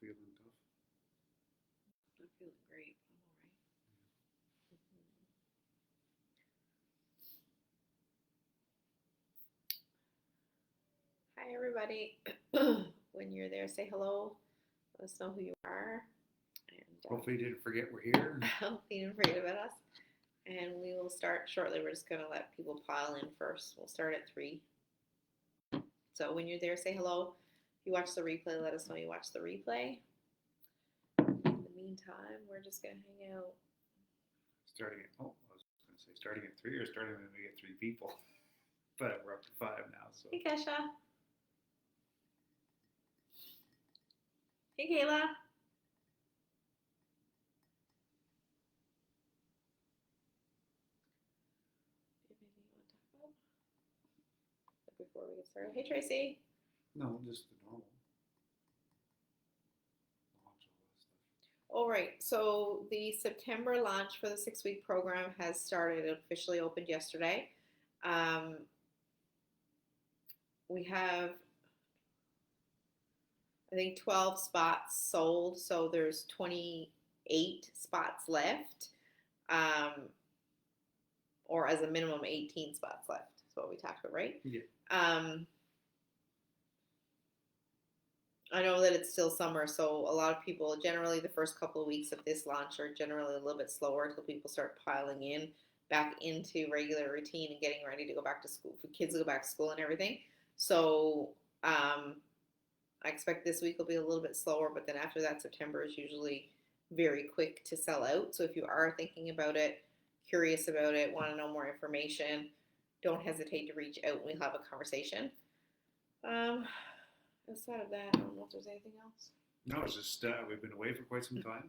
feeling tough? I'm feeling great. I'm all right. Hi, everybody. When you're there, say hello. Let us know who you are. And Hopefully you didn't forget we're here. hope you didn't forget about us. And we will start shortly. We're just going to let people pile in first. We'll start at 3. So when you're there, say hello. If you watch the replay, let us know you watch the replay. In the meantime, we're just going to hang out. Starting at, I was going to say starting at 3 or starting when we get 3 people. But we're up to 5 now. So. Hey, Kesha. Hey, Kayla. Before we get started. Hey, Tracy. No, just the normal. All right. So the September launch for the 6-week program has started. It officially opened yesterday. We have, I think, 12 spots sold. So there's 28 spots left. Or as a minimum 18 spots left. That's what we talked about, right? Yeah. I know that it's still summer, so a lot of people, generally the first couple of weeks of this launch are generally a little bit slower until people start piling in back into regular routine and getting ready to go back to school, for kids to go back to school and everything. So I expect this week will be a little bit slower, but then after that, September is usually very quick to sell out. So if you are thinking about it, curious about it, want to know more information, don't hesitate to reach out and we'll have a conversation. Outside of that, I don't know if there's anything else. No, it's just we've been away for quite some time.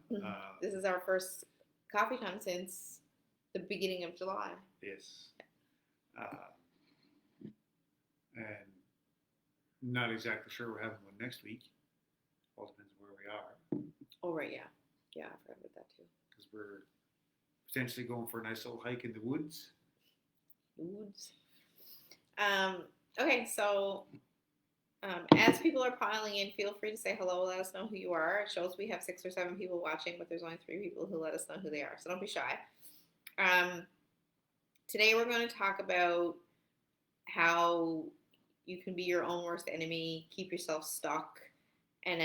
This is our first coffee time since the beginning of July. Yes. And not exactly sure we're having one next week. All depends on where we are. Oh, right, yeah. Yeah, I forgot about that too. Because we're potentially going for a nice little hike in the woods. Okay, so as people are piling in, feel free to say hello. Let us know who you are. It shows we have 6 or 7 people watching, but there's only 3 people who let us know who they are. So don't be shy. Today we're going to talk about how you can be your own worst enemy, keep yourself stuck, and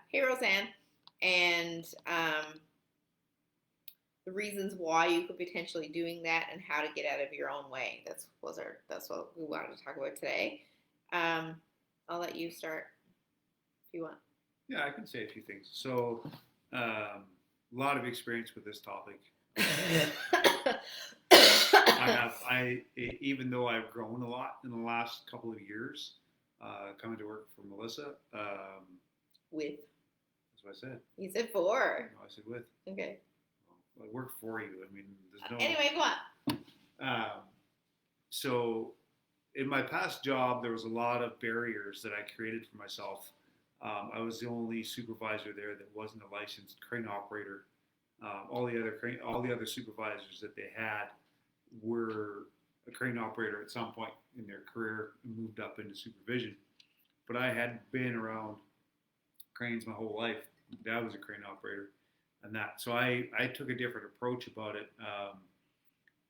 hey, Roseanne, and the reasons why you could potentially doing that and how to get out of your own way. That's what we wanted to talk about today. I'll let you start if you want. Yeah, I can say a few things. So, a lot of experience with this topic. Even though I've grown a lot in the last couple of years, coming to work for Melissa. With. That's what I said. You said for. No, I said with. Okay. Well, I work for you. I mean, there's no. Anyway, go on. So, in my past job, there was a lot of barriers that I created for myself. I was the only supervisor there that wasn't a licensed crane operator. All the other supervisors that they had were a crane operator at some point in their career and moved up into supervision. But I had been around cranes my whole life. My dad was a crane operator, and that. So I took a different approach about it.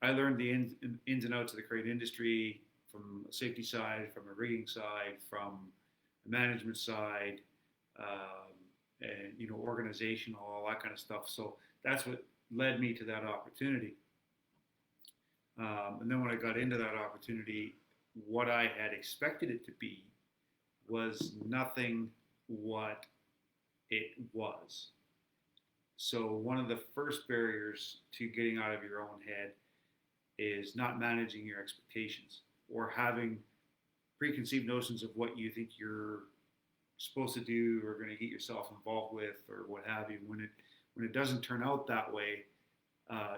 I learned the ins and outs of the crane industry from a safety side, from a rigging side, from a management side, and organizational, all that kind of stuff. So that's what led me to that opportunity. And then when I got into that opportunity, what I had expected it to be was nothing what it was. So one of the first barriers to getting out of your own head is not managing your expectations or having preconceived notions of what you think you're supposed to do or going to get yourself involved with or what have you. When it doesn't turn out that way,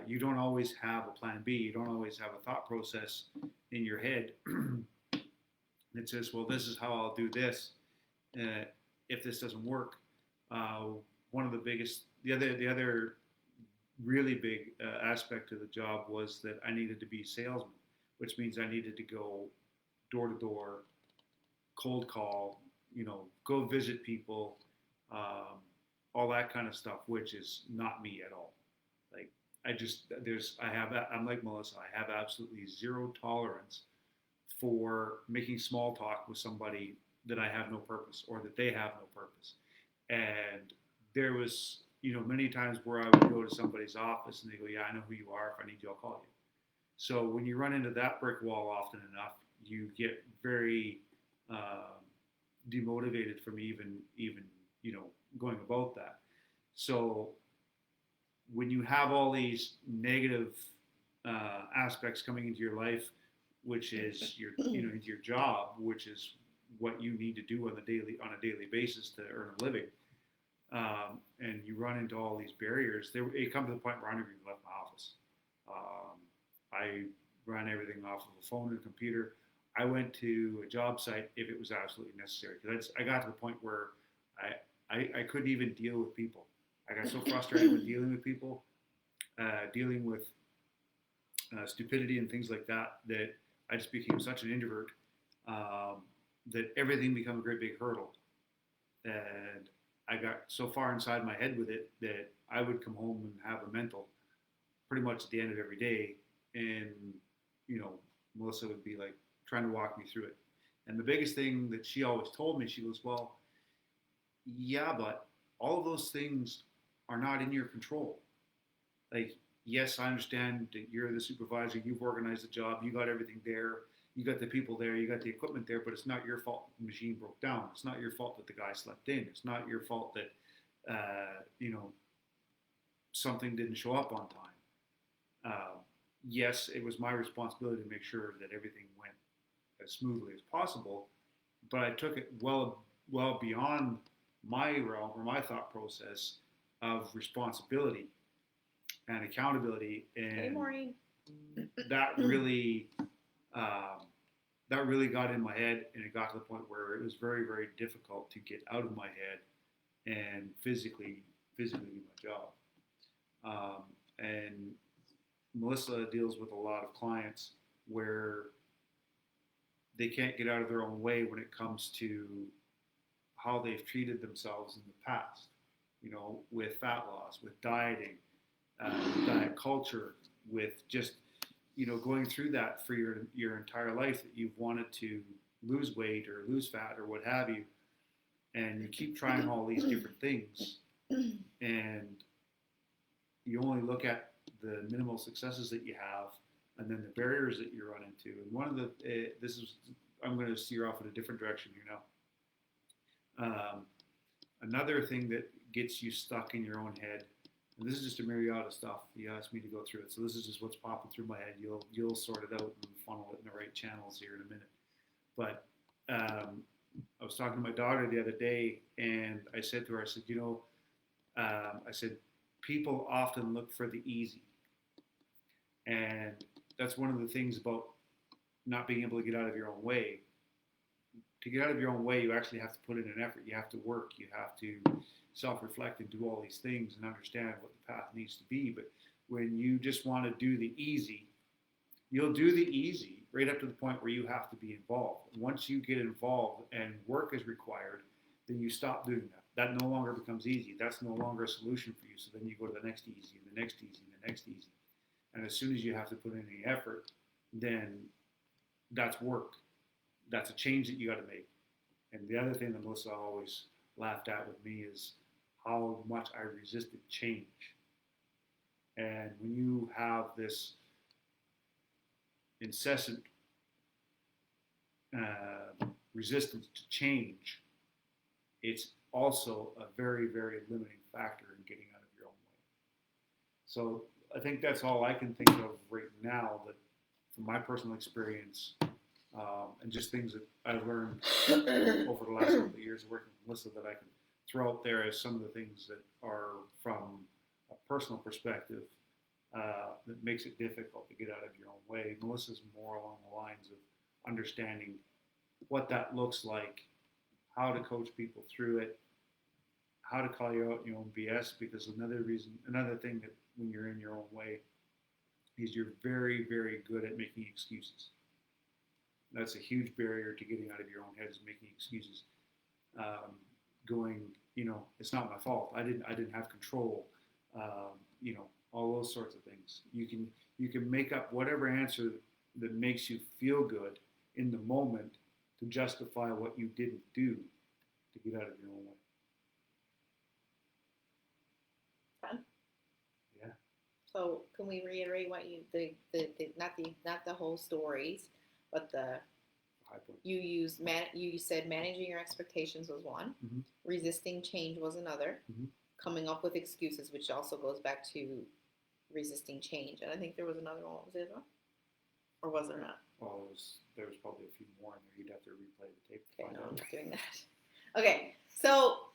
you don't always have a plan B. You don't always have a thought process in your head that says, well, this is how I'll do this if this doesn't work. One of the other really big aspect of the job was that I needed to be a salesman, which means I needed to go door to door, cold call, go visit people, um, all that kind of stuff, which is not me at all. Like I'm like Melissa. I have absolutely zero tolerance for making small talk with somebody that I have no purpose or that they have no purpose. And there was, many times where I would go to somebody's office and they go, "Yeah, I know who you are. If I need you, I'll call you." So when you run into that brick wall often enough, you get very demotivated from even going about that. So when you have all these negative aspects coming into your life, which is into your job, which is what you need to do on a daily basis to earn a living, and you run into all these barriers, it comes to the point where I never even left my office. I ran everything off of a phone and a computer. I went to a job site if it was absolutely necessary, because I got to the point where I couldn't even deal with people. I got so frustrated with dealing with people, dealing with stupidity and things like that, that I just became such an introvert, that everything became a great big hurdle. And I got so far inside my head with it that I would come home and have a mental pretty much at the end of every day. And, Melissa would be like trying to walk me through it. And the biggest thing that she always told me, she goes, "Well, yeah, but all of those things are not in your control. Like, yes, I understand that you're the supervisor, you've organized the job, you got everything there, you got the people there, you got the equipment there, but it's not your fault the machine broke down. It's not your fault that the guy slept in. It's not your fault that, something didn't show up on time. Yes, it was my responsibility to make sure that everything went as smoothly as possible, but I took it well beyond my realm or my thought process of responsibility and accountability, Hey, and Maureen. that really that really got in my head, and it got to the point where it was very, very difficult to get out of my head and physically do my job. And Melissa deals with a lot of clients where they can't get out of their own way when it comes to how they've treated themselves in the past, with fat loss, with dieting, diet culture, with just, going through that for your entire life, that you've wanted to lose weight or lose fat or what have you. And you keep trying all these different things, and you only look at the minimal successes that you have, and then the barriers that you run into. And one of I'm going to steer off in a different direction here now. Another thing that gets you stuck in your own head, and this is just a myriad of stuff. You asked me to go through it, so this is just what's popping through my head. You'll sort it out and funnel it in the right channels here in a minute. But I was talking to my daughter the other day, and I said to her, I said, I said, people often look for the easy. And that's one of the things about not being able to get out of your own way. To get out of your own way, you actually have to put in an effort. You have to work. You have to self-reflect and do all these things and understand what the path needs to be. But when you just want to do the easy, you'll do the easy right up to the point where you have to be involved. Once you get involved and work is required, then you stop doing that. That no longer becomes easy. That's no longer a solution for you. So then you go to the next easy and the next easy and the next easy. And as soon as you have to put in any effort, then that's work. That's a change that you got to make. And the other thing that Melissa always laughed at with me is how much I resisted change. And when you have this incessant resistance to change, it's also a very, very limiting factor in getting out of your own way. So I think that's all I can think of right now, that from my personal experience, and just things that I've learned over the last couple of years of working with Melissa, that I can throw out there as some of the things that are from a personal perspective that makes it difficult to get out of your own way. Melissa's more along the lines of understanding what that looks like, how to coach people through it, how to call you out in your own BS, because another thing that when you're in your own way is you're very, very good at making excuses. That's a huge barrier to getting out of your own head, is making excuses. going, it's not my fault. I didn't have control. All those sorts of things. You can make up whatever answer that makes you feel good in the moment to justify what you didn't do to get out of your own way. Fun. Yeah. So can we reiterate what you not the whole stories, but the High point. you said managing your expectations was one, Mhm. resisting change was another, Mhm. coming up with excuses, which also goes back to resisting change, and I think there was another one. What was the other one? Or was there not? Well, there was probably a few more in there. You'd have to replay the tape to Okay, find no, I'm out. not doing that. Okay, so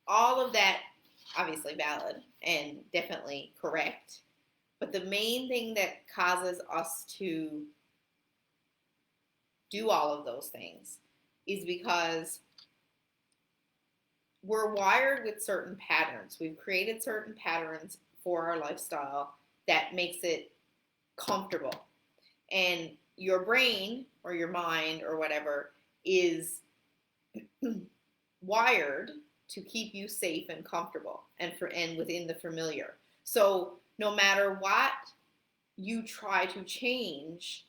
all of that obviously valid and definitely correct. But the main thing that causes us to do all of those things is because we're wired with certain patterns. We've created certain patterns for our lifestyle that makes it comfortable. And your brain or your mind or whatever is wired to keep you safe and comfortable and within the familiar. So no matter what you try to change,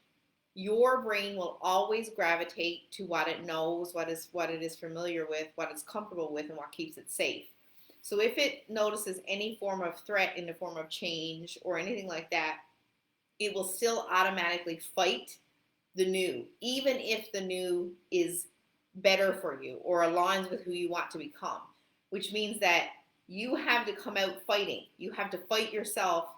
your brain will always gravitate to what it knows, what it is familiar with, what it's comfortable with, and what keeps it safe. So if it notices any form of threat in the form of change or anything like that, it will still automatically fight the new, even if the new is better for you or aligns with who you want to become, which means that you have to come out fighting. You have to fight yourself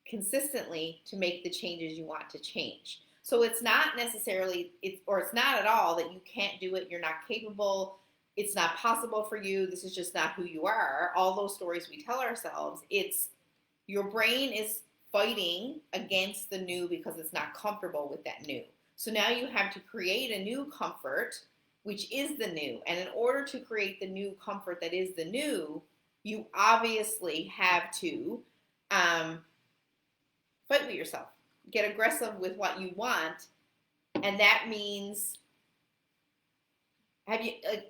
consistently to make the changes you want to change. So it's not necessarily, it's not at all that you can't do it, you're not capable, it's not possible for you, this is just not who you are. All those stories we tell ourselves, it's your brain is fighting against the new because it's not comfortable with that new. So now you have to create a new comfort, which is the new. And in order to create the new comfort that is the new, you obviously have to fight with yourself, get aggressive with what you want. And that means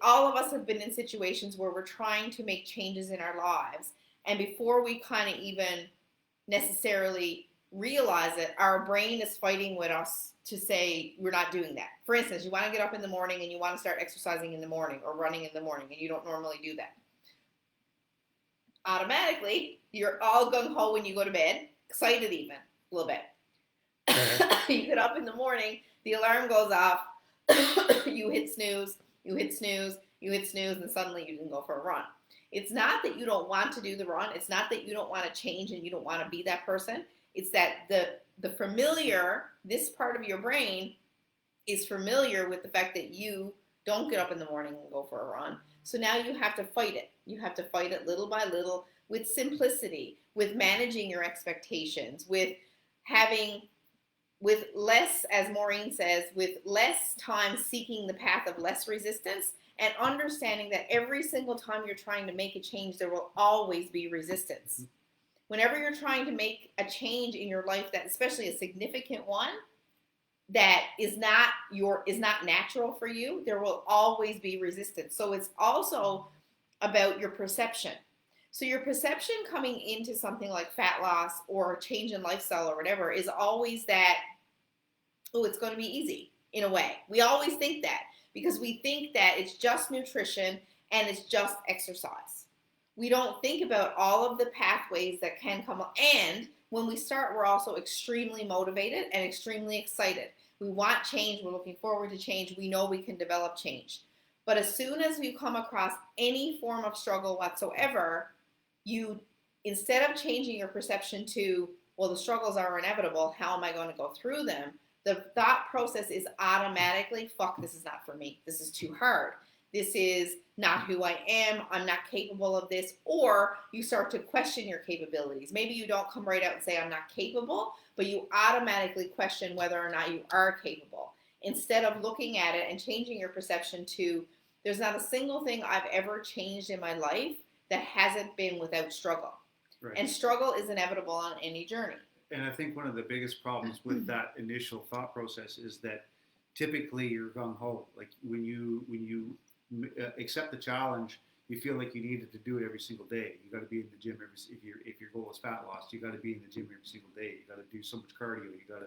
all of us have been in situations where we're trying to make changes in our lives. And before we kind of even necessarily realize it, our brain is fighting with us to say we're not doing that. For instance, you want to get up in the morning and you want to start exercising in the morning or running in the morning and you don't normally do that. Automatically, you're all gung-ho when you go to bed, excited even a little bit. You get up in the morning, the alarm goes off, you hit snooze, and suddenly you can go for a run. It's not that you don't want to do the run. It's not that you don't want to change and you don't want to be that person. It's that the familiar, this part of your brain is familiar with the fact that you don't get up in the morning and go for a run. So now you have to fight it. You have to fight it little by little with simplicity, with managing your expectations, with less, as Maureen says, with less time seeking the path of less resistance and understanding that every single time you're trying to make a change, there will always be resistance. Mm-hmm. Whenever you're trying to make a change in your life, that especially a significant one, that is not natural for you, there will always be resistance. So it's also about your perception. So your perception coming into something like fat loss or change in lifestyle or whatever is always that, oh, it's going to be easy in a way. We always think that because we think that it's just nutrition and it's just exercise. We don't think about all of the pathways that can come up. And when we start, we're also extremely motivated and extremely excited. We want change. We're looking forward to change. We know we can develop change. But as soon as we come across any form of struggle whatsoever, you, instead of changing your perception to, well, the struggles are inevitable, how am I going to go through them? The thought process is automatically, fuck, this is not for me. This is too hard. This is not who I am. I'm not capable of this. Or you start to question your capabilities. Maybe you don't come right out and say I'm not capable, but you automatically question whether or not you are capable. Instead of looking at it and changing your perception to, there's not a single thing I've ever changed in my life that hasn't been without struggle. Right. And struggle is inevitable on any journey. And I think one of the biggest problems with that initial thought process is that typically you're gung ho. Like when you accept the challenge, you feel like you needed to do it every single day. You got to be in the gym if your goal is fat loss. You got to be in the gym every single day. You got to do so much cardio. You got to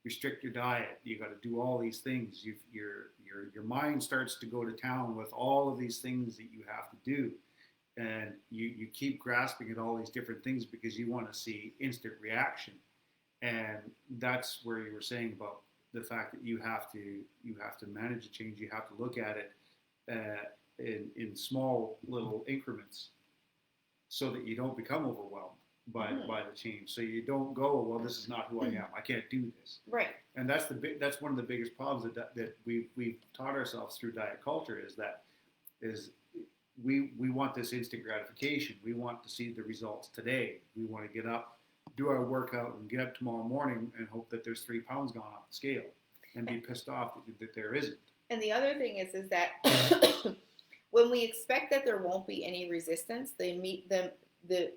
restrict your diet. You got to do all these things. Your mind starts to go to town with all of these things that you have to do, and you keep grasping at all these different things because you want to see instant reaction. And that's where you were saying about the fact that you have to manage a change. You have to look at it in small little increments so that you don't become overwhelmed by the change. So you don't go, well, this is not who I am. I can't do this. Right. And that's one of the biggest problems that we've taught ourselves through diet culture is we want this instant gratification. We want to see the results today. We want to get up, do our workout, and get up tomorrow morning and hope that there's 3 pounds gone off the scale, and be pissed off that there isn't. And the other thing is that when we expect that there won't be any resistance, the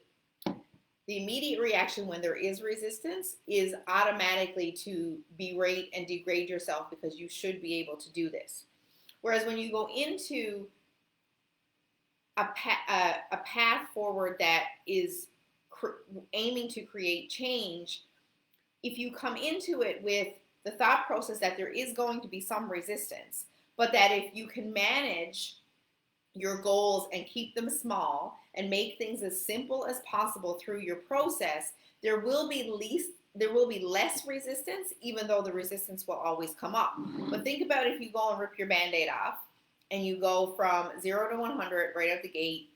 immediate reaction when there is resistance is automatically to berate and degrade yourself because you should be able to do this. Whereas when you go into a path forward that is aiming to create change, if you come into it with the thought process that there is going to be some resistance, but that if you can manage your goals and keep them small and make things as simple as possible through your process, there will be less resistance, even though the resistance will always come up. But think about if you go and rip your Band-Aid off and you go from 0 to 100 right out the gate,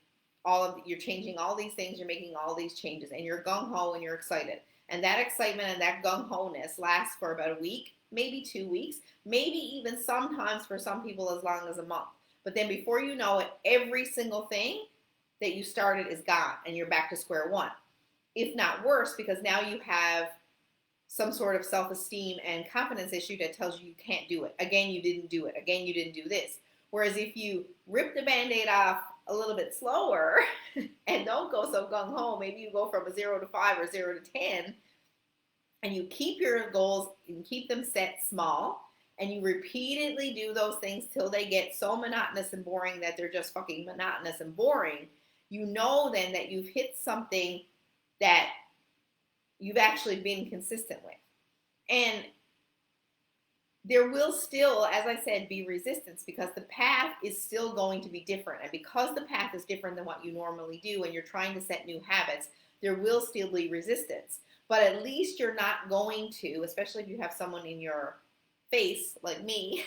you're changing all these things, you're making all these changes, and you're gung-ho and you're excited. And that excitement and that gung-ho-ness lasts for about a week, maybe 2 weeks, maybe even sometimes for some people as long as a month. But then before you know it, every single thing that you started is gone and you're back to square one. If not worse, because now you have some sort of self-esteem and confidence issue that tells you can't do it. Again, you didn't do it. Again, you didn't do this. Whereas if you rip the Band-Aid off a little bit slower and don't go so gung-ho, maybe you go from a 0 to 5 or 0 to 10, and you keep your goals and keep them set small, and you repeatedly do those things till they get so monotonous and boring that they're just fucking monotonous and boring, you know then that you've hit something that you've actually been consistent with. And there will still, as I said, be resistance because the path is still going to be different. And because the path is different than what you normally do and you're trying to set new habits, there will still be resistance. But at least you're not going to, especially if you have someone in your face like me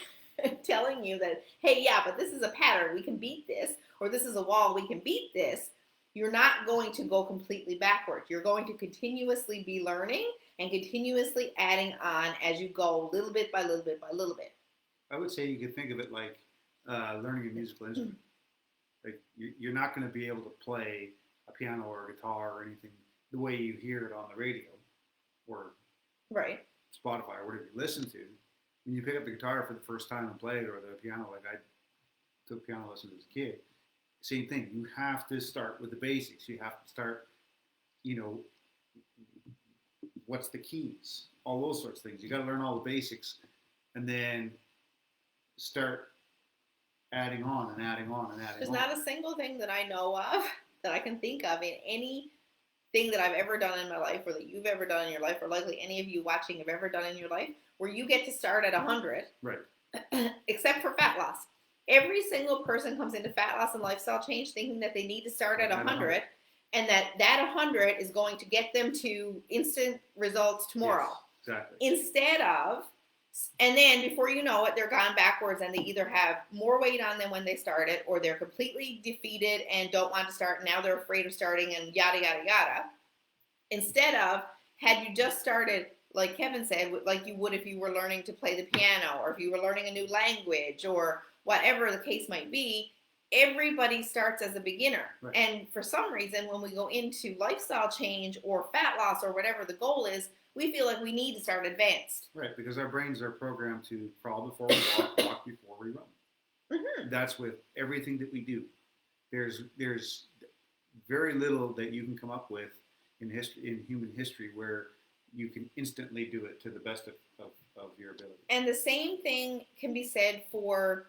telling you that, hey, yeah, but this is a pattern, we can beat this, or this is a wall, we can beat this. You're not going to go completely backwards. You're going to continuously be learning and continuously adding on as you go, little bit by little bit by little bit. I would say you could think of it like learning a musical instrument. Like you're not going to be able to play a piano or a guitar or anything the way you hear it on the radio or right. Spotify or whatever you listen to. When you pick up the guitar for the first time and play it, or the piano, like I took piano lessons as a kid, same thing. You have to start with the basics. You have to start, what's the keys, all those sorts of things. You got to learn all the basics, and then start adding on and adding on and adding There's on. There's not a single thing that I know of that I can think of in any thing that I've ever done in my life, or that you've ever done in your life, or likely any of you watching have ever done in your life, where you get to start at 100, right? Except for fat loss. Every single person comes into fat loss and lifestyle change thinking that they need to start at 100, and that 100 is going to get them to instant results tomorrow. Yes, exactly. Instead of, and then before you know it, they're gone backwards and they either have more weight on them when they started, or they're completely defeated and don't want to start. And now they're afraid of starting and yada, yada, yada. Instead of, had you just started, like Kevin said, like you would if you were learning to play the piano, or if you were learning a new language, or whatever the case might be, everybody starts as a beginner. Right. And for some reason, when we go into lifestyle change or fat loss or whatever the goal is, we feel like we need to start advanced. Right, because our brains are programmed to crawl before we walk, walk before we run. Mm-hmm. That's with everything that we do. There's very little that you can come up with in history, in human history, where you can instantly do it to the best of of your ability. And the same thing can be said for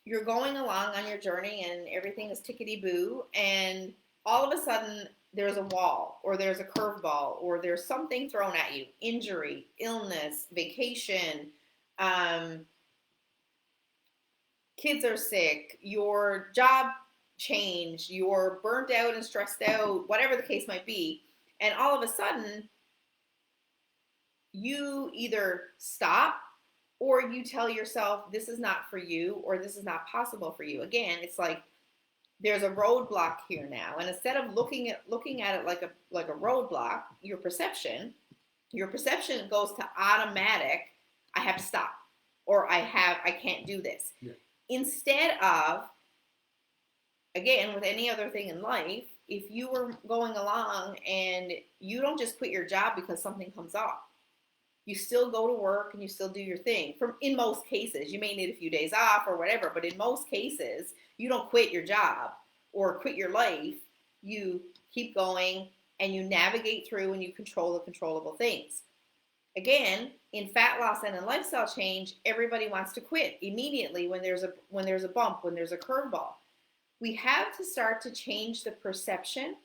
you're going along on your journey and everything is tickety-boo, and all of a sudden there's a wall or there's a curveball or there's something thrown at you, injury, illness, vacation, kids are sick, your job changed, you're burnt out and stressed out, whatever the case might be, and all of a sudden you either stop or you tell yourself this is not for you or this is not possible for you. Again, it's like there's a roadblock here now, and instead of looking at it like a roadblock, your perception goes to automatic. I have to stop, or I can't do this. Yeah. Instead of, again, with any other thing in life, if you were going along and you don't just quit your job because something comes up. You still go to work and you still do your thing. In most cases, you may need a few days off or whatever, but in most cases, you don't quit your job or quit your life. You keep going and you navigate through and you control the controllable things. Again, in fat loss and in lifestyle change, everybody wants to quit immediately when there's a bump, when there's a curveball. We have to start to change the perception.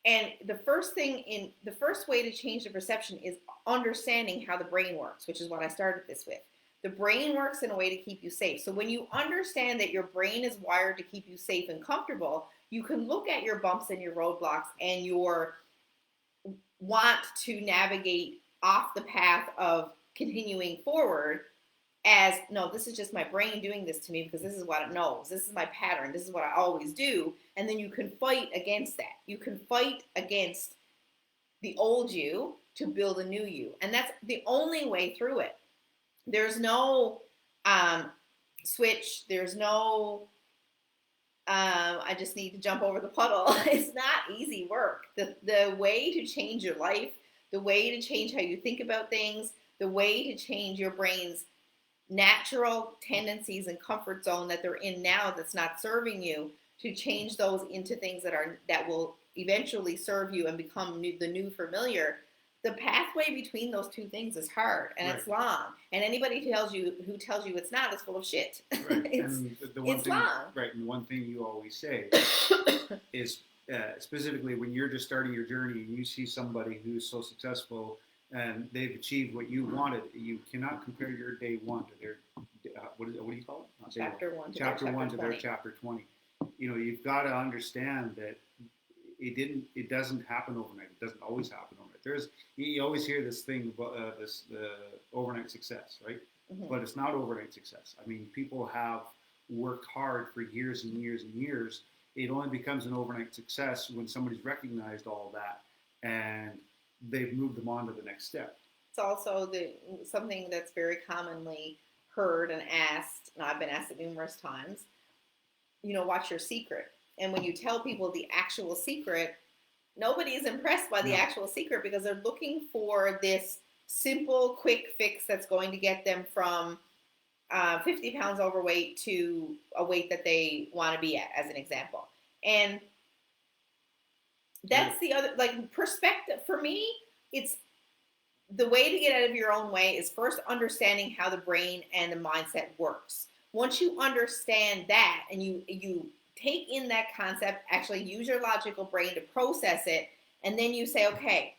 And the first way to change the perception is understanding how the brain works, which is what I started this with. The brain works in a way to keep you safe. So when you understand that your brain is wired to keep you safe and comfortable, you can look at your bumps and your roadblocks and your want to navigate off the path of continuing forward as, no, this is just my brain doing this to me because this is what it knows. This is my pattern. This is what I always do. And then you can fight against that. You can fight against the old you to build a new you. And that's the only way through it. There's no switch. There's no, I just need to jump over the puddle. It's not easy work. The way to change your life, the way to change how you think about things, the way to change your brain's natural tendencies and comfort zone that they're in now that's not serving you, to change those into things that will eventually serve you and become the new familiar. The pathway between those two things is hard and It's long. And anybody who tells you it's not is full of shit. Right. And it's long. Right. And one thing you always say is specifically when you're just starting your journey and you see somebody who's so successful and they've achieved what you wanted, you cannot compare your day one to their, what do you call it? Chapter 1 to their chapter 20. You know, you've got to understand that it doesn't happen overnight. It doesn't always happen overnight. You always hear this thing about overnight success, right? Mm-hmm. But it's not overnight success. I mean, people have worked hard for years and years and years. It only becomes an overnight success when somebody's recognized all that and they've moved them on to the next step. It's also something that's very commonly heard and asked, and I've been asked it numerous times, you know, what's your secret? And when you tell people the actual secret, nobody is impressed by the actual secret because they're looking for this simple, quick fix that's going to get them from 50 pounds overweight to a weight that they want to be at, as an example. And that's the other, perspective. For me, it's the way to get out of your own way is first understanding how the brain and the mindset works. Once you understand that and you take in that concept, actually use your logical brain to process it, and then you say, okay,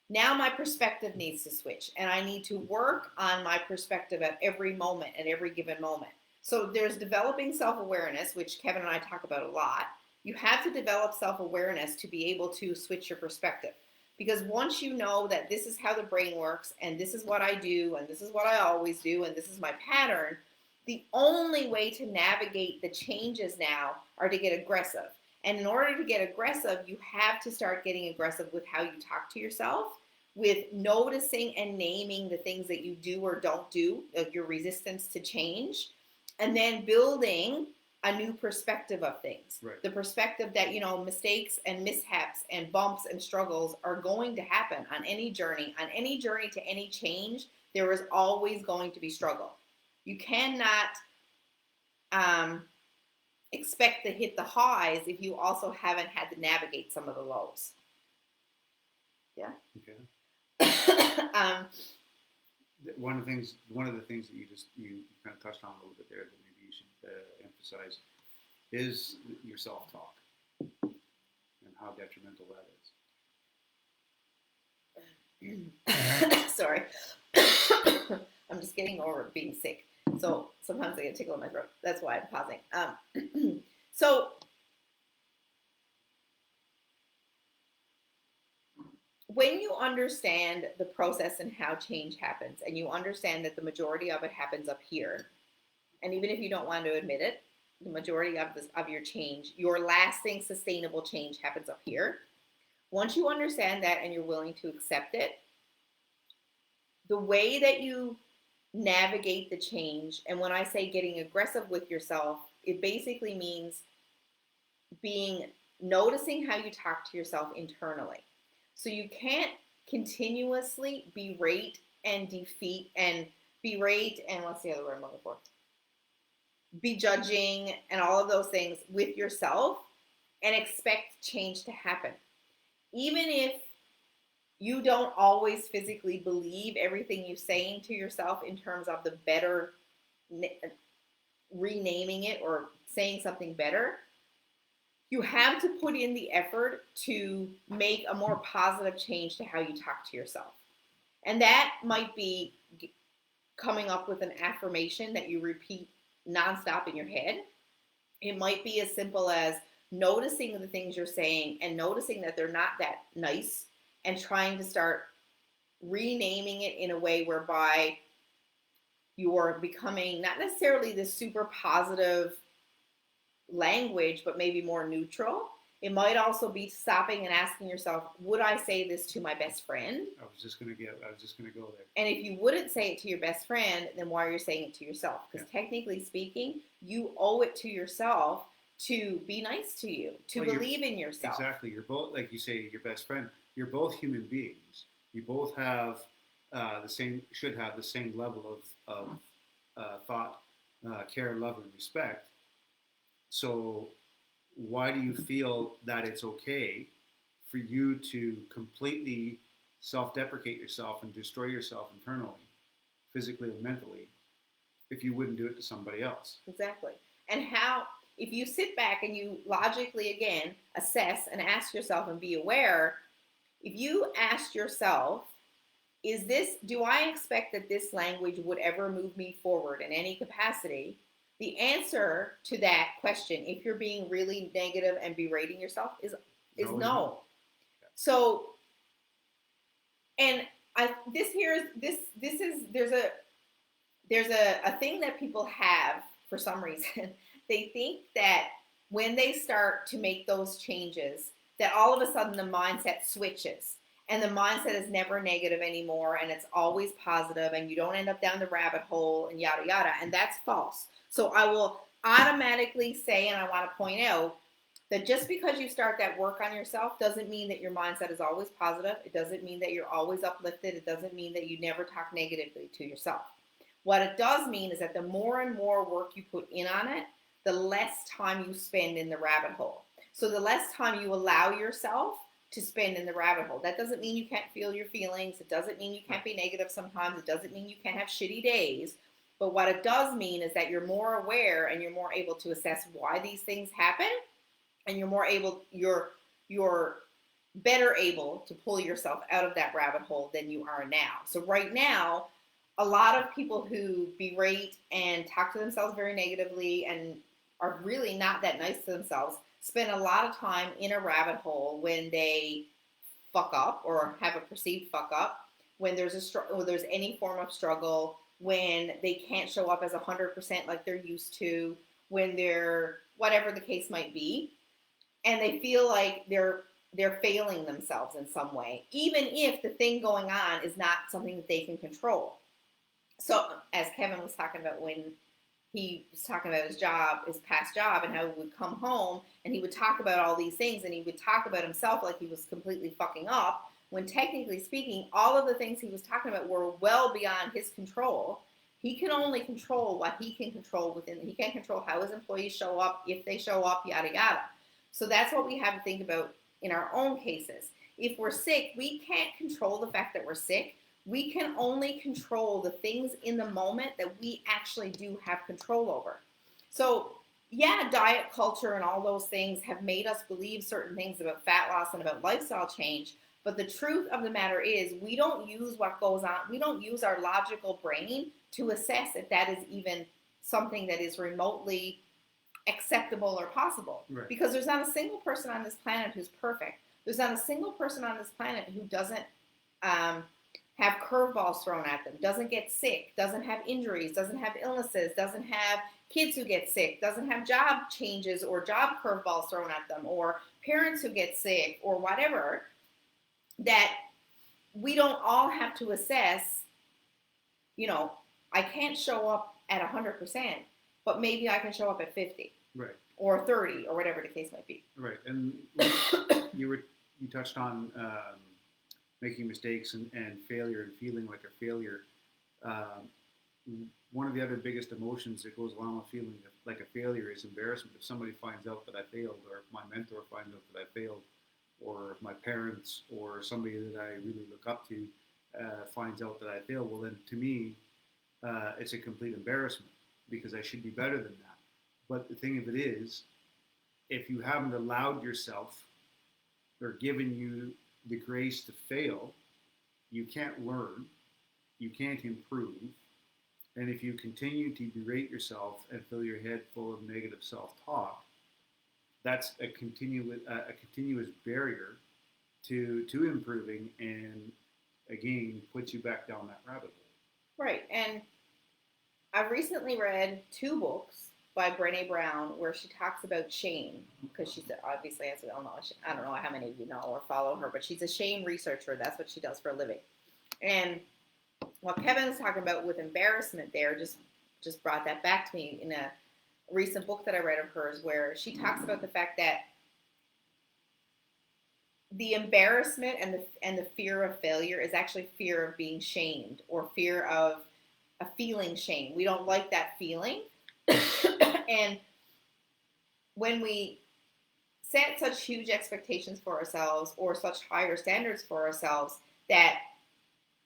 now my perspective needs to switch, and I need to work on my perspective at every moment, at every given moment. So there's developing self-awareness, which Kevin and I talk about a lot. You have to develop self-awareness to be able to switch your perspective. Because once you know that this is how the brain works, and this is what I do, and this is what I always do, and this is my pattern, the only way to navigate the changes now are to get aggressive. And in order to get aggressive, you have to start getting aggressive with how you talk to yourself, with noticing and naming the things that you do or don't do, your resistance to change, and then building a new perspective of things. Right. The perspective that, mistakes and mishaps and bumps and struggles are going to happen on any journey. On any journey to any change, there is always going to be struggle. You cannot expect to hit the highs if you also haven't had to navigate some of the lows. Yeah? Okay. one of the things that you kind of touched on a little bit there that maybe you should emphasize is your self-talk and how detrimental that is. Sorry. I'm just getting over being sick. So sometimes I get a tickle in my throat. That's why I'm pausing. So when you understand the process and how change happens, and you understand that the majority of it happens up here, and even if you don't want to admit it, the majority of your change, your lasting sustainable change happens up here. Once you understand that and you're willing to accept it, the way that you navigate the change, and when I say getting aggressive with yourself, it basically means noticing how you talk to yourself internally. So you can't continuously berate and what's the other word I'm looking for? Be judging and all of those things with yourself and expect change to happen. Even if you don't always physically believe everything you're saying to yourself in terms of the better renaming it or saying something better, you have to put in the effort to make a more positive change to how you talk to yourself. And that might be coming up with an affirmation that you repeat nonstop in your head. It might be as simple as noticing the things you're saying and noticing that they're not that nice and trying to start renaming it in a way whereby you're becoming not necessarily this super positive language, but maybe more neutral. It might also be stopping and asking yourself, would I say this to my best friend? I was just going to go there. And if you wouldn't say it to your best friend, then why are you saying it to yourself? Because technically speaking, you owe it to yourself to be nice to you, to believe in yourself. Exactly. You're both, like you say, your best friend. You're both human beings. You both have should have the same level of thought, care, love, and respect. So why do you feel that it's okay for you to completely self-deprecate yourself and destroy yourself internally, physically and mentally, if you wouldn't do it to somebody else? Exactly. And if you sit back and you logically, again, assess and ask yourself and be aware, if you ask yourself, do I expect that this language would ever move me forward in any capacity? The answer to that question, if you're being really negative and berating yourself, is no. So, and there's a thing that people have for some reason. They think that when they start to make those changes, that all of a sudden the mindset switches. And the mindset is never negative anymore, and it's always positive, and you don't end up down the rabbit hole, and yada, yada. And that's false. So I will automatically say, and I want to point out, that just because you start that work on yourself doesn't mean that your mindset is always positive. It doesn't mean that you're always uplifted. It doesn't mean that you never talk negatively to yourself. What it does mean is that the more and more work you put in on it, the less time you spend in the rabbit hole. So the less time you allow yourself to spend in the rabbit hole. That doesn't mean you can't feel your feelings. It doesn't mean you can't be negative sometimes. It doesn't mean you can't have shitty days. But what it does mean is that you're more aware and you're more able to assess why these things happen, and you're better able to pull yourself out of that rabbit hole than you are now. So right now, a lot of people who berate and talk to themselves very negatively and are really not that nice to themselves spend a lot of time in a rabbit hole when they fuck up or have a perceived fuck up, when there's any form of struggle, when they can't show up as 100% like they're used to, when they're whatever the case might be, and they feel like they're failing themselves in some way, even if the thing going on is not something that they can control. So as Kevin was talking about when he was talking about his past job, and how he would come home and he would talk about all these things, and he would talk about himself like he was completely fucking up, when technically speaking, all of the things he was talking about were well beyond his control. He can only control what he can control he can't control how his employees show up, if they show up, yada, yada. So that's what we have to think about in our own cases. If we're sick, we can't control the fact that we're sick. We can only control the things in the moment that we actually do have control over. So, yeah, diet culture and all those things have made us believe certain things about fat loss and about lifestyle change. But the truth of the matter is, we don't use what goes on. We don't use our logical brain to assess if that is even something that is remotely acceptable or possible. Right. Because there's not a single person on this planet who's perfect. There's not a single person on this planet who doesn't have curveballs thrown at them, doesn't get sick, doesn't have injuries, doesn't have illnesses, doesn't have kids who get sick, doesn't have job changes or job curveballs thrown at them, or parents who get sick, or whatever, that we don't all have to assess, I can't show up at 100%, but maybe I can show up at 50. Right. Or 30, or whatever the case might be. Right. And you touched on making mistakes and failure and feeling like a failure. One of the other biggest emotions that goes along with feeling like a failure is embarrassment. If somebody finds out that I failed, or if my mentor finds out that I failed, or if my parents or somebody that I really look up to finds out that I failed, well then to me, it's a complete embarrassment, because I should be better than that. But the thing of it is, if you haven't allowed yourself or given you the grace to fail, you can't learn, you can't improve. And if you continue to berate yourself and fill your head full of negative self-talk, that's a continuous barrier to improving, and again puts you back down that rabbit hole. Right. And I've recently read 2 books by Brené Brown where she talks about shame, because she's obviously, as we all know, I don't know how many of you know or follow her, but she's a shame researcher. That's what she does for a living. And what Kevin's talking about with embarrassment there just brought that back to me in a recent book that I read of hers, where she talks about the fact that the embarrassment and the fear of failure is actually fear of being shamed, or fear of a feeling shame. We don't like that feeling. And when we set such huge expectations for ourselves, or such higher standards for ourselves, that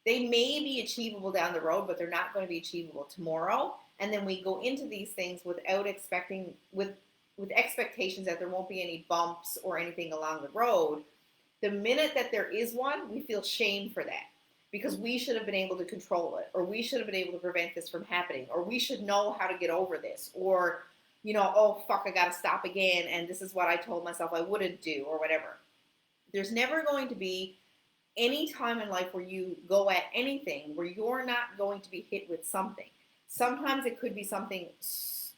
they may be achievable down the road, but they're not going to be achievable tomorrow. And then we go into these things without expecting, with expectations that there won't be any bumps or anything along the road. The minute that there is one, we feel shame for that, because we should have been able to control it, or we should have been able to prevent this from happening, or we should know how to get over this, or, oh, fuck, I got to stop again, and this is what I told myself I wouldn't do, or whatever. There's never going to be any time in life where you go at anything where you're not going to be hit with something. Sometimes it could be something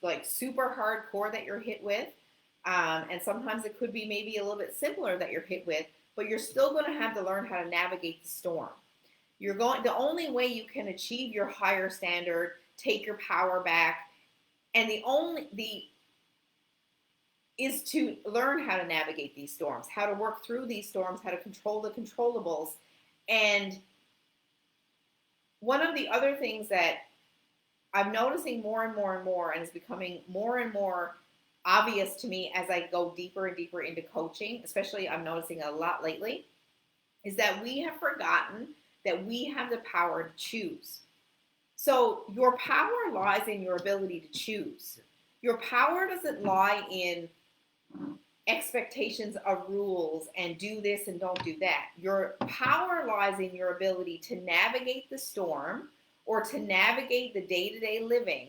like super hardcore that you're hit with, and sometimes it could be maybe a little bit simpler that you're hit with, but you're still going to have to learn how to navigate the storm. The only way you can achieve your higher standard, take your power back, and is to learn how to navigate these storms, how to work through these storms, how to control the controllables. And one of the other things that I'm noticing more and more and more, and is becoming more and more obvious to me as I go deeper and deeper into coaching, especially I'm noticing a lot lately, is that we have forgotten that we have the power to choose. So your power lies in your ability to choose. Your power doesn't lie in expectations of rules and do this and don't do that. Your power lies in your ability to navigate the storm, or to navigate the day-to-day living,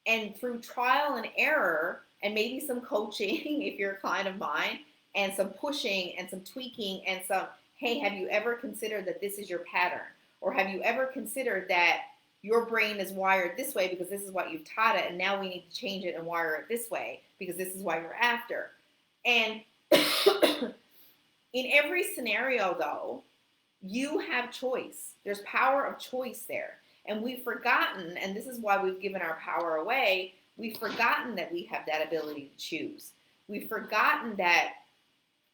and through trial and error, and maybe some coaching if you're a client of mine, and some pushing and some tweaking and some, hey, have you ever considered that this is your pattern? Or have you ever considered that your brain is wired this way because this is what you've taught it, and now we need to change it and wire it this way because this is what you're after? And in every scenario, though, you have choice. There's power of choice there. And we've forgotten, and this is why we've given our power away, we've forgotten that we have that ability to choose. We've forgotten that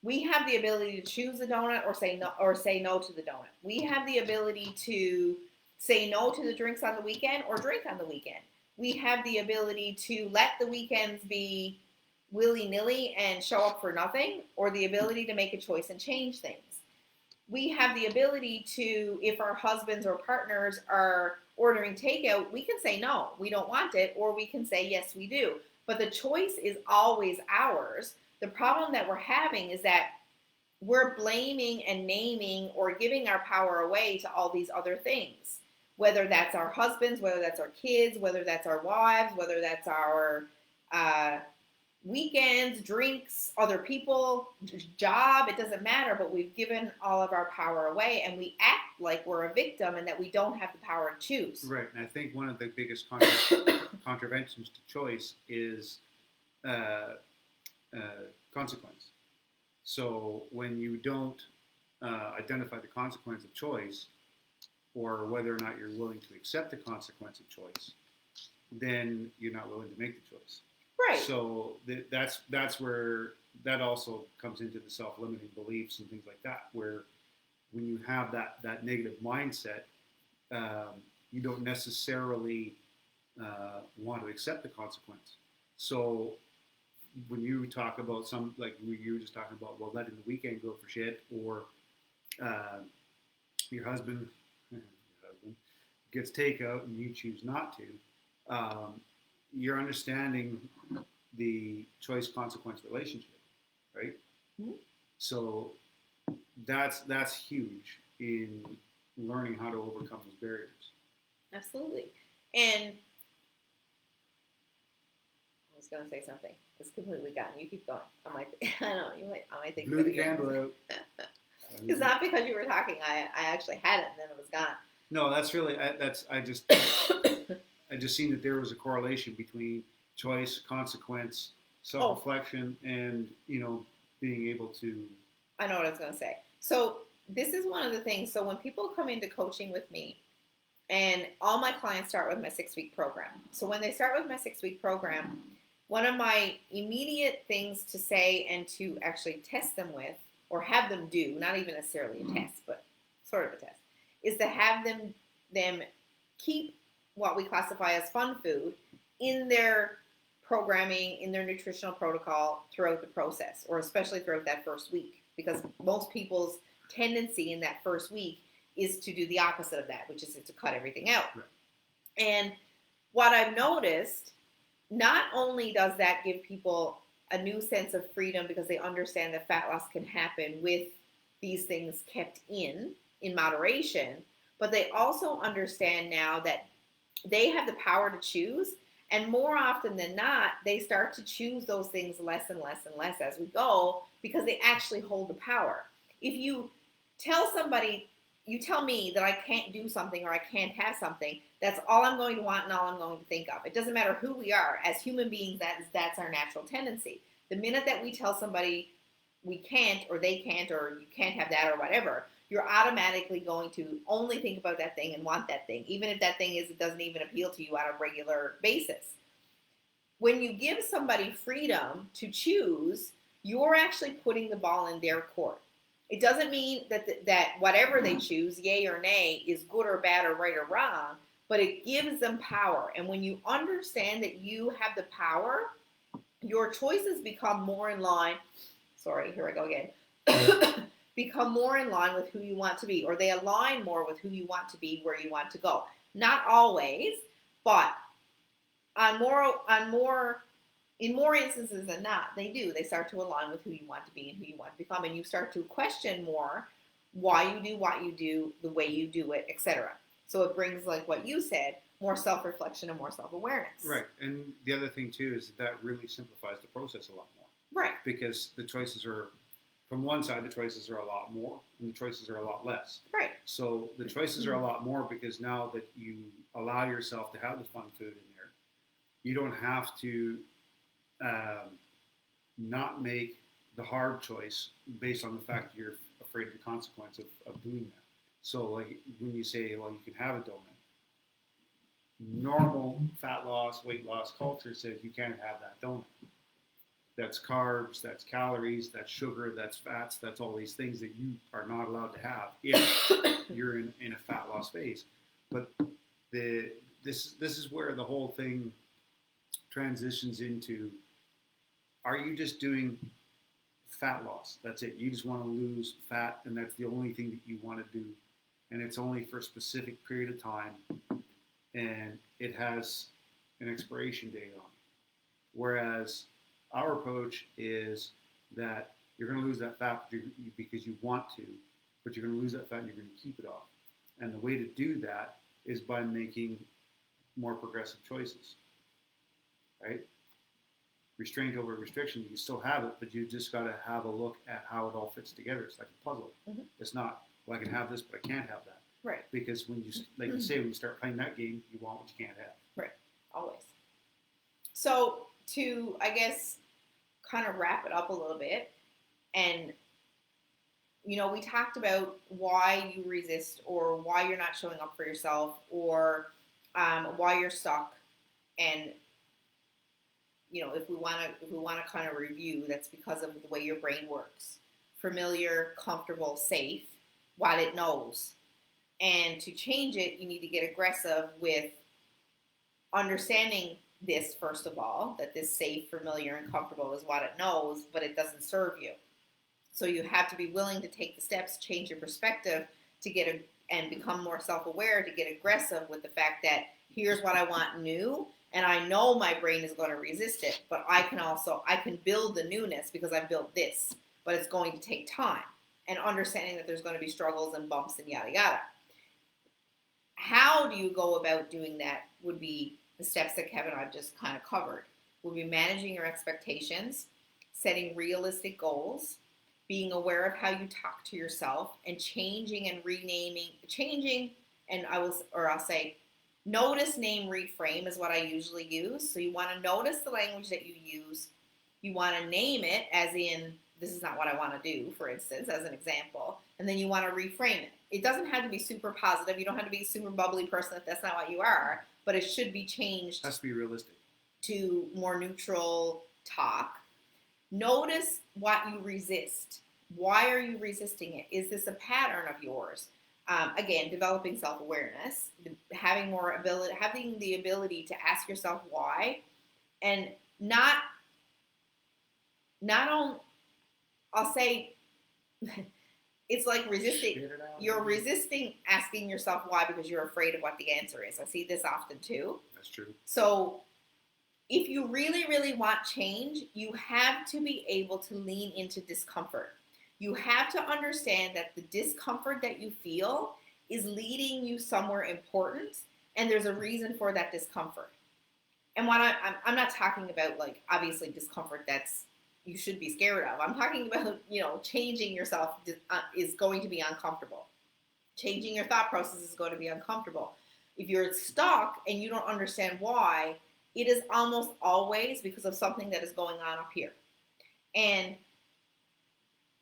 we have the ability to choose a donut or say no to the donut. We have the ability to say no to the drinks on the weekend or drink on the weekend. We have the ability to let the weekends be willy-nilly and show up for nothing, or the ability to make a choice and change things. we have the ability to, if our husbands or partners are ordering takeout, we can say no, we don't want it, or we can say yes, we do. But the choice is always ours. The problem that we're having is that we're blaming and naming or giving our power away to all these other things, whether that's our husbands, whether that's our kids, whether that's our wives, whether that's our weekends, drinks, other people, job, it doesn't matter, but we've given all of our power away and we act like we're a victim and that we don't have the power to choose. Right, and I think one of the biggest contraventions to choice is consequence. So when you don't identify the consequence of choice, or whether or not you're willing to accept the consequence of choice, then you're not willing to make the choice. Right. So that's where that also comes into the self-limiting beliefs and things like that, where when you have that negative mindset, you don't necessarily want to accept the consequence. So when you talk about some, like you were just talking about, well, letting the weekend go for shit, or your husband gets takeout and you choose not to, you're understanding the choice consequence relationship, right? Mm-hmm. So that's huge in learning how to overcome those barriers. Absolutely. And I was going to say something. It's completely gone. You keep going. I might think. Blew the candle out. It's not because you were talking. I actually had it and then it was gone. No, that's really I just seen that there was a correlation between choice, consequence, self-reflection, and being able to. I know what I was going to say. So this is one of the things. So when people come into coaching with me, and all my clients start with my 6-week program. So when they start with my 6-week program, one of my immediate things to say and to actually test them with, or have them do, not even necessarily a test, but sort of a test, is to have them keep what we classify as fun food in their programming, in their nutritional protocol throughout the process, or especially throughout that first week, because most people's tendency in that first week is to do the opposite of that, which is to cut everything out. Right. And what I've noticed, not only does that give people a new sense of freedom because they understand that fat loss can happen with these things kept in moderation, but they also understand now that they have the power to choose. And more often than not, they start to choose those things less and less and less as we go, because they actually hold the power. If you tell somebody, you tell me that I can't do something or I can't have something, that's all I'm going to want and all I'm going to think of. It doesn't matter who we are. As human beings, that's our natural tendency. The minute that we tell somebody we can't, or they can't, or you can't have that, or whatever, you're automatically going to only think about that thing and want that thing, even if that thing it doesn't even appeal to you on a regular basis. When you give somebody freedom to choose, you're actually putting the ball in their court. It doesn't mean that whatever they choose, yay or nay, is good or bad or right or wrong, but it gives them power. And when you understand that you have the power, your choices become more in line. Sorry, here I go again. Become more in line with who you want to be, or they align more with who you want to be, where you want to go. Not always, but in more instances than not, they do. They start to align with who you want to be and who you want to become, and you start to question more why you do what you do, the way you do it, etc. So it brings, like what you said, more self-reflection and more self-awareness. Right, and the other thing too is that really simplifies the process a lot more. Right. Because the choices are, from one side, the choices are a lot more, and the choices are a lot less. Right. So the choices are a lot more because now that you allow yourself to have the fun food in there, you don't have to not make the hard choice based on the fact that you're afraid of the consequence of doing that. So like when you say, well, you can have a donut, normal fat loss, weight loss culture says you can't have that donut. That's carbs, that's calories, that's sugar, that's fats, that's all these things that you are not allowed to have if you're in a fat loss phase. But this is where the whole thing transitions into, are you just doing fat loss. That's it. You just want to lose fat, and that's the only thing that you want to do. And it's only for a specific period of time, and it has an expiration date on it. Whereas our approach is that you're going to lose that fat because you want to, but you're going to lose that fat and you're going to keep it off. And the way to do that is by making more progressive choices, right? Restraint over restriction, you still have it, but you just got to have a look at how it all fits together. It's like a puzzle. Mm-hmm. It's not, well, I can have this, but I can't have that. Right. Because when you, like you say, when you start playing that game, you want what you can't have. Right. Always. So to, I guess, kind of wrap it up a little bit, and you know, we talked about why you resist, or why you're not showing up for yourself, or why you're stuck. And you know, if we want to kind of review, that's because of the way your brain works. Familiar, comfortable, safe, what it knows. And to change it, you need to get aggressive with understanding this, first of all, that this safe, familiar, and comfortable is what it knows, but it doesn't serve you. So you have to be willing to take the steps, change your perspective to and become more self-aware, to get aggressive with the fact that here's what I want new, and I know my brain is going to resist it, but I can build the newness because I've built this, but it's going to take time, and understanding that there's going to be struggles and bumps and yada yada. How do you go about doing that would be the steps that Kevin and I've just kind of covered. Would be managing your expectations, setting realistic goals, being aware of how you talk to yourself, and changing and renaming, and I'll say, notice, name, reframe is what I usually use. So you want to notice the language that you use. You want to name it, as in, this is not what I want to do, for instance, as an example. And then you want to reframe it. It doesn't have to be super positive. You don't have to be a super bubbly person if that's not what you are, but it should be changed. It has to be realistic. To more neutral talk. Notice what you resist. Why are you resisting it? Is this a pattern of yours? Again, developing self-awareness, having the ability to ask yourself why, and not on, I'll say, it's like resisting. You're resisting asking yourself why because you're afraid of what the answer is. I see this often too. That's true. So if you really, really want change, you have to be able to lean into discomfort. You have to understand that the discomfort that you feel is leading you somewhere important, and there's a reason for that discomfort. And what I'm not talking about, like, obviously discomfort that's you should be scared of. I'm talking about, you know, changing yourself is going to be uncomfortable. Changing your thought process is going to be uncomfortable. If you're stuck and you don't understand why, it is almost always because of something that is going on up here. And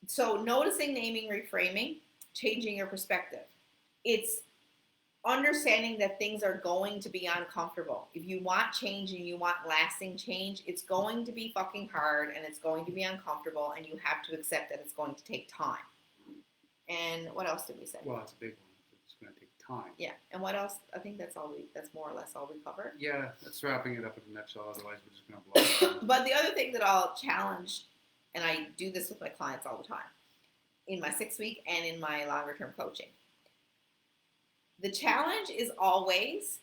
so noticing, naming, reframing, changing your perspective. It's understanding that things are going to be uncomfortable. If you want change and you want lasting change, it's going to be fucking hard and it's going to be uncomfortable, and you have to accept that it's going to take time. And what else did we say? Well, that's a big one. It's going to take time. Yeah. And what else? I think that's more or less all we covered. Yeah, that's wrapping it up in a nutshell. Otherwise, we're just going to blow it. But the other thing that I'll challenge, and I do this with my clients all the time, in my 6-week and in my longer term coaching. The challenge is always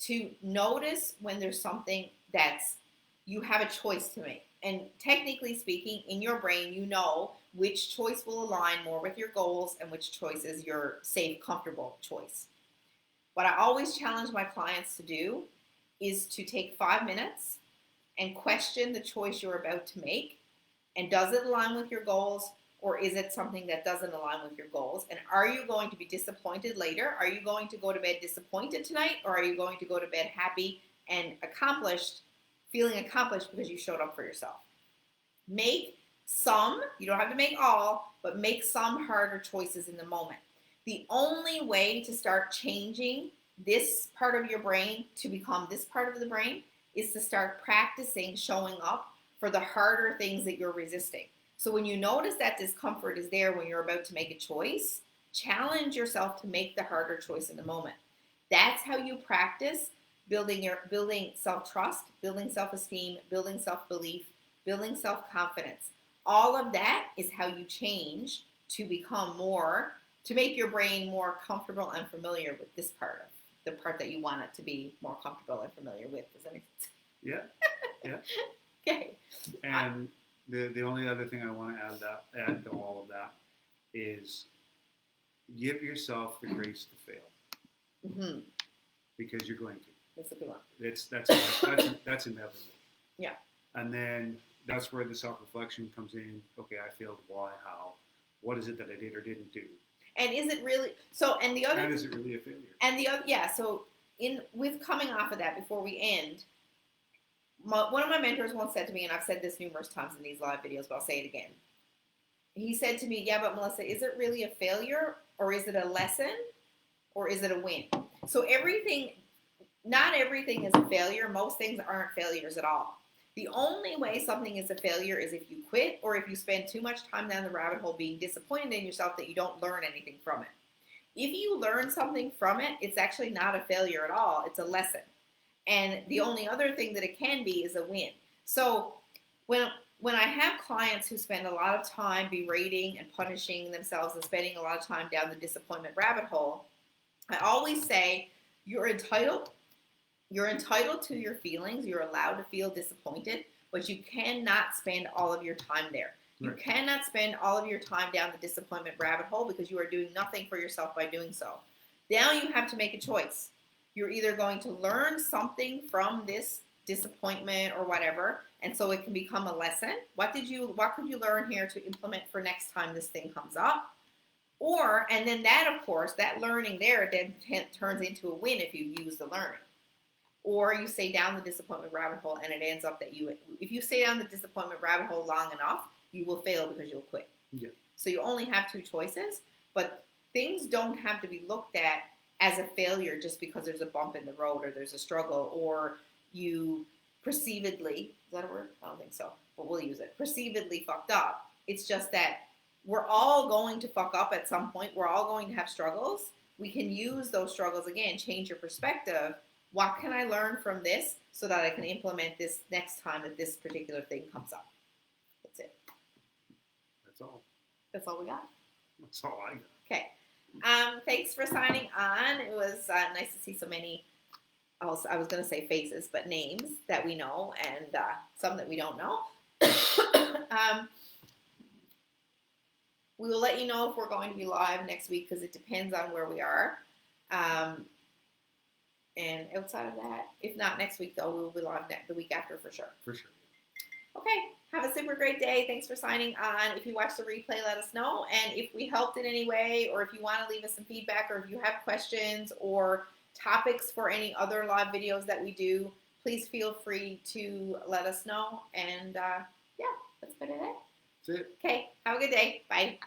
to notice when there's something that's, you have a choice to make. And technically speaking, in your brain, you know which choice will align more with your goals and which choice is your safe, comfortable choice. What I always challenge my clients to do is to take 5 minutes and question the choice you're about to make. And does it align with your goals? Or is it something that doesn't align with your goals? And are you going to be disappointed later? Are you going to go to bed disappointed tonight? Or are you going to go to bed happy and feeling accomplished because you showed up for yourself? Make some, you don't have to make all, but make some harder choices in the moment. The only way to start changing this part of your brain to become this part of the brain is to start practicing showing up for the harder things that you're resisting. So when you notice that discomfort is there when you're about to make a choice, challenge yourself to make the harder choice in the moment. That's how you practice building self-trust, building self-esteem, building self-belief, building self-confidence. all of that is how you change to become more, to make your brain more comfortable and familiar with this part of the part that you want it to be more comfortable and familiar with. Does that make sense? Yeah. Yeah. Okay. And the only other thing I want to add to all of that is give yourself the grace to fail Mm-hmm. because you're going to. That's a good one. That's inevitable. Yeah. And then that's where the self-reflection comes in. Okay, I failed. Why? How? What is it that I did or didn't do? And is it really so? And the other. And is it really a failure? And the other, yeah. So with coming off of that, before we end, one of my mentors once said to me, and I've said this numerous times in these live videos, but I'll say it again. He said to me, "Yeah, but Melissa, is it really a failure, or is it a lesson, or is it a win?" So not everything is a failure. Most things aren't failures at all. The only way something is a failure is if you quit or if you spend too much time down the rabbit hole being disappointed in yourself that you don't learn anything from it. If you learn something from it, it's actually not a failure at all. It's a lesson. And the only other thing that it can be is a win. So when I have clients who spend a lot of time berating and punishing themselves and spending a lot of time down the disappointment rabbit hole, I always say, you're entitled to your feelings. You're allowed to feel disappointed, but you cannot spend all of your time there. You Right. cannot spend all of your time down the disappointment rabbit hole because you are doing nothing for yourself by doing so. Now you have to make a choice. You're either going to learn something from this disappointment or whatever, and so it can become a lesson. What could you learn here to implement for next time this thing comes up? And then that, of course, that learning there then turns into a win if you use the learning. Or you stay down the disappointment rabbit hole and it ends up that if you stay down the disappointment rabbit hole long enough, you will fail because you'll quit. Yeah. So you only have two choices, but things don't have to be looked at as a failure just because there's a bump in the road or there's a struggle or you perceivedly, is that a word? I don't think so, but we'll use it, perceivedly fucked up. It's just that we're all going to fuck up at some point. We're all going to have struggles. We can use those struggles again, change your perspective. What can I learn from this so that I can implement this next time that this particular thing comes up? That's it. That's all. That's all we got. That's all I got. Okay. Thanks for signing on. It was nice to see so many, I was going to say faces, but names that we know and some that we don't know. We will let you know if we're going to be live next week because it depends on where we are. And outside of that, if not next week, though, we will be live the week after for sure. For sure. Okay. Have a super great day. Thanks for signing on. If you watch the replay, let us know. And if we helped in any way, or if you want to leave us some feedback, or if you have questions or topics for any other live videos that we do, please feel free to let us know. And yeah, that's about it. That's it. Okay. Have a good day. Bye.